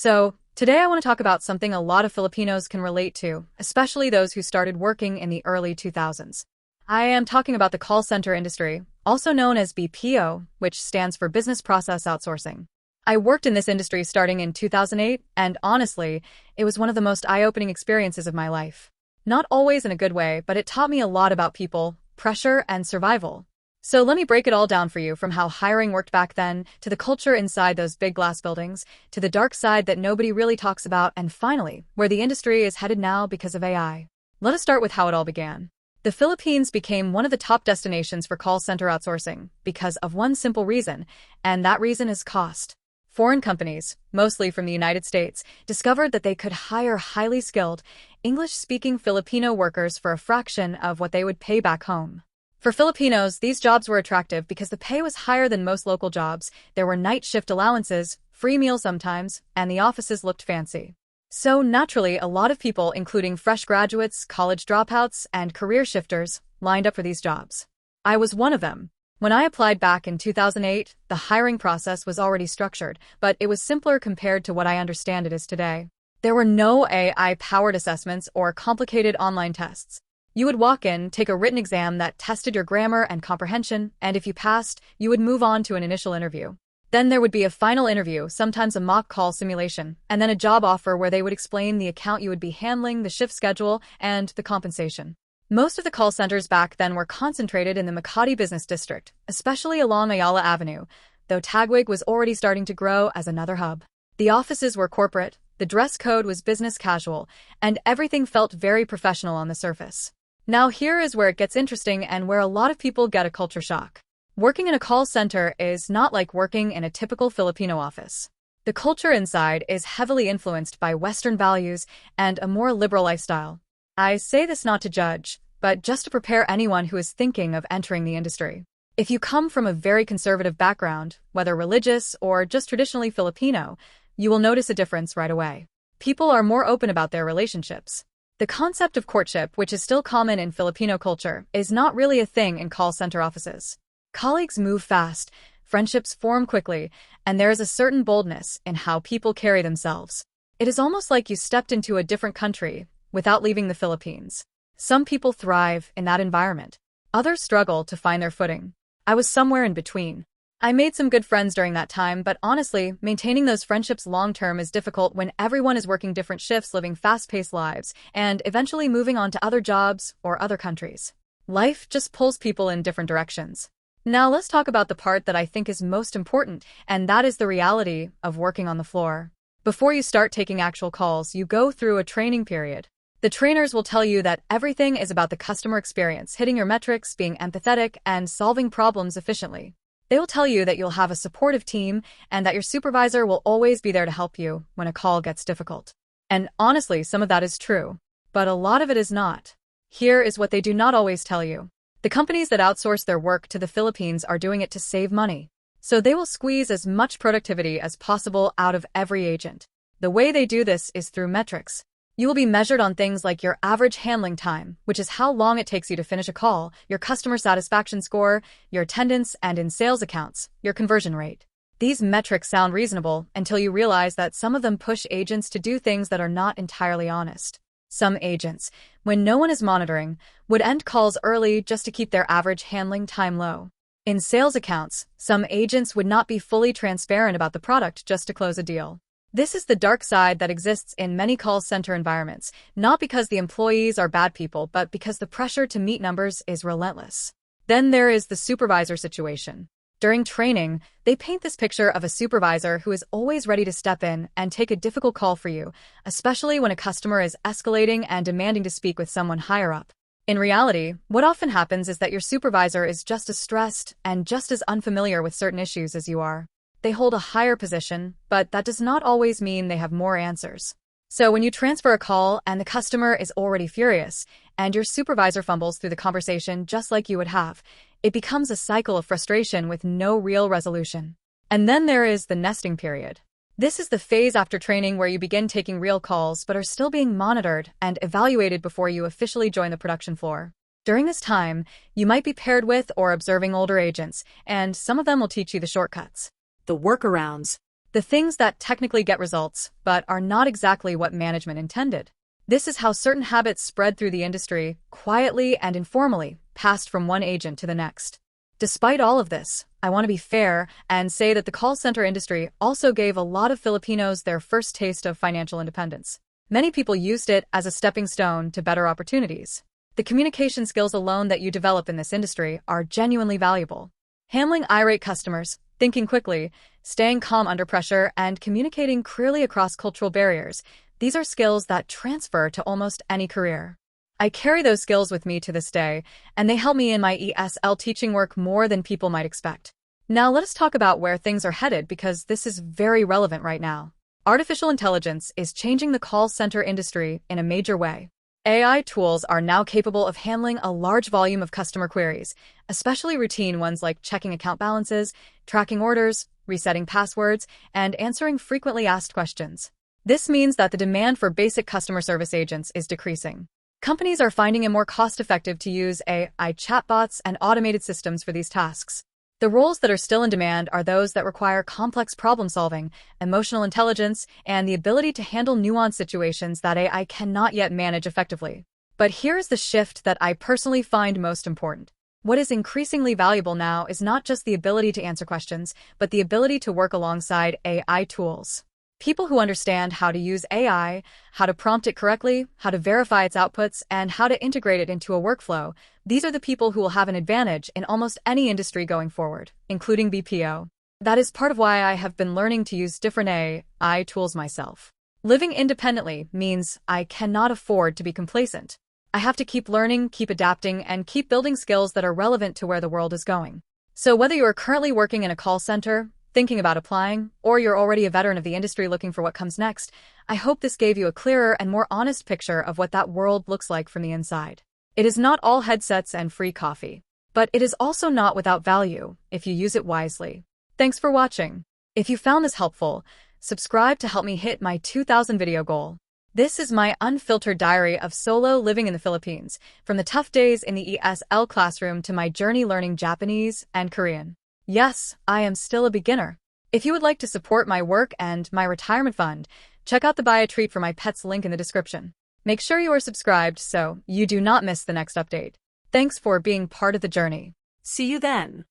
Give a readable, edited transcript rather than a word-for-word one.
So, today I want to talk about something a lot of Filipinos can relate to, especially those who started working in the early 2000s. I am talking about the call center industry, also known as BPO, which stands for Business Process Outsourcing. I worked in this industry starting in 2008, and honestly, it was one of the most eye-opening experiences of my life. Not always in a good way, but it taught me a lot about people, pressure, and survival. So let me break it all down for you, from how hiring worked back then, to the culture inside those big glass buildings, to the dark side that nobody really talks about, and finally, where the industry is headed now because of AI. Let us start with how it all began. The Philippines became one of the top destinations for call center outsourcing because of one simple reason, and that reason is cost. Foreign companies, mostly from the United States, discovered that they could hire highly skilled, English-speaking Filipino workers for a fraction of what they would pay back home. For Filipinos, these jobs were attractive because the pay was higher than most local jobs, there were night shift allowances, free meals sometimes, and the offices looked fancy. So naturally, a lot of people, including fresh graduates, college dropouts, and career shifters, lined up for these jobs. I was one of them. When I applied back in 2008, the hiring process was already structured, but it was simpler compared to what I understand it is today. There were no AI-powered assessments or complicated online tests. You would walk in, take a written exam that tested your grammar and comprehension, and if you passed, you would move on to an initial interview. Then there would be a final interview, sometimes a mock call simulation, and then a job offer where they would explain the account you would be handling, the shift schedule, and the compensation. Most of the call centers back then were concentrated in the Makati business district, especially along Ayala Avenue, though Taguig was already starting to grow as another hub. The offices were corporate, the dress code was business casual, and everything felt very professional on the surface. Now here is where it gets interesting and where a lot of people get a culture shock. Working in a call center is not like working in a typical Filipino office. The culture inside is heavily influenced by Western values and a more liberal lifestyle. I say this not to judge, but just to prepare anyone who is thinking of entering the industry. If you come from a very conservative background, whether religious or just traditionally Filipino, you will notice a difference right away. People are more open about their relationships. The concept of courtship, which is still common in Filipino culture, is not really a thing in call center offices. Colleagues move fast, friendships form quickly, and there is a certain boldness in how people carry themselves. It is almost like you stepped into a different country without leaving the Philippines. Some people thrive in that environment. Others struggle to find their footing. I was somewhere in between. I made some good friends during that time, but honestly, maintaining those friendships long-term is difficult when everyone is working different shifts, living fast-paced lives, and eventually moving on to other jobs or other countries. Life just pulls people in different directions. Now let's talk about the part that I think is most important, and that is the reality of working on the floor. Before you start taking actual calls, you go through a training period. The trainers will tell you that everything is about the customer experience, hitting your metrics, being empathetic, and solving problems efficiently. They will tell you that you'll have a supportive team and that your supervisor will always be there to help you when a call gets difficult. And honestly, some of that is true, but a lot of it is not. Here is what they do not always tell you. The companies that outsource their work to the Philippines are doing it to save money. So they will squeeze as much productivity as possible out of every agent. The way they do this is through metrics. You will be measured on things like your average handling time, which is how long it takes you to finish a call, your customer satisfaction score, your attendance, and in sales accounts, your conversion rate. These metrics sound reasonable until you realize that some of them push agents to do things that are not entirely honest. Some agents, when no one is monitoring, would end calls early just to keep their average handling time low. In sales accounts, some agents would not be fully transparent about the product just to close a deal. This is the dark side that exists in many call center environments, not because the employees are bad people, but because the pressure to meet numbers is relentless. Then there is the supervisor situation. During training, they paint this picture of a supervisor who is always ready to step in and take a difficult call for you, especially when a customer is escalating and demanding to speak with someone higher up. In reality, what often happens is that your supervisor is just as stressed and just as unfamiliar with certain issues as you are. They hold a higher position, but that does not always mean they have more answers. So when you transfer a call and the customer is already furious, and your supervisor fumbles through the conversation just like you would have, it becomes a cycle of frustration with no real resolution. And then there is the nesting period. This is the phase after training where you begin taking real calls but are still being monitored and evaluated before you officially join the production floor. During this time, you might be paired with or observing older agents, and some of them will teach you the shortcuts. The workarounds. The things that technically get results, but are not exactly what management intended. This is how certain habits spread through the industry, quietly and informally, passed from one agent to the next. Despite all of this, I want to be fair and say that the call center industry also gave a lot of Filipinos their first taste of financial independence. Many people used it as a stepping stone to better opportunities. The communication skills alone that you develop in this industry are genuinely valuable. Handling irate customers, thinking quickly, staying calm under pressure, and communicating clearly across cultural barriers, these are skills that transfer to almost any career. I carry those skills with me to this day, and they help me in my ESL teaching work more than people might expect. Now let us talk about where things are headed because this is very relevant right now. Artificial intelligence is changing the call center industry in a major way. AI tools are now capable of handling a large volume of customer queries, especially routine ones like checking account balances, tracking orders, resetting passwords, and answering frequently asked questions. This means that the demand for basic customer service agents is decreasing. Companies are finding it more cost-effective to use AI chatbots and automated systems for these tasks. The roles that are still in demand are those that require complex problem-solving, emotional intelligence, and the ability to handle nuanced situations that AI cannot yet manage effectively. But here's the shift that I personally find most important. What is increasingly valuable now is not just the ability to answer questions, but the ability to work alongside AI tools. People who understand how to use AI, how to prompt it correctly, how to verify its outputs, and how to integrate it into a workflow, these are the people who will have an advantage in almost any industry going forward, including BPO. That is part of why I have been learning to use different AI tools myself. Living independently means I cannot afford to be complacent. I have to keep learning, keep adapting, and keep building skills that are relevant to where the world is going. So whether you are currently working in a call center, thinking about applying, or you're already a veteran of the industry looking for what comes next, I hope this gave you a clearer and more honest picture of what that world looks like from the inside. It is not all headsets and free coffee, but it is also not without value if you use it wisely. Thanks for watching. If you found this helpful, subscribe to help me hit my 2,000 video goal. This is my unfiltered diary of solo living in the Philippines, from the tough days in the ESL classroom to my journey learning Japanese and Korean. Yes, I am still a beginner. If you would like to support my work and my retirement fund, check out the buy a treat for my pets link in the description. Make sure you are subscribed so you do not miss the next update. Thanks for being part of the journey. See you then.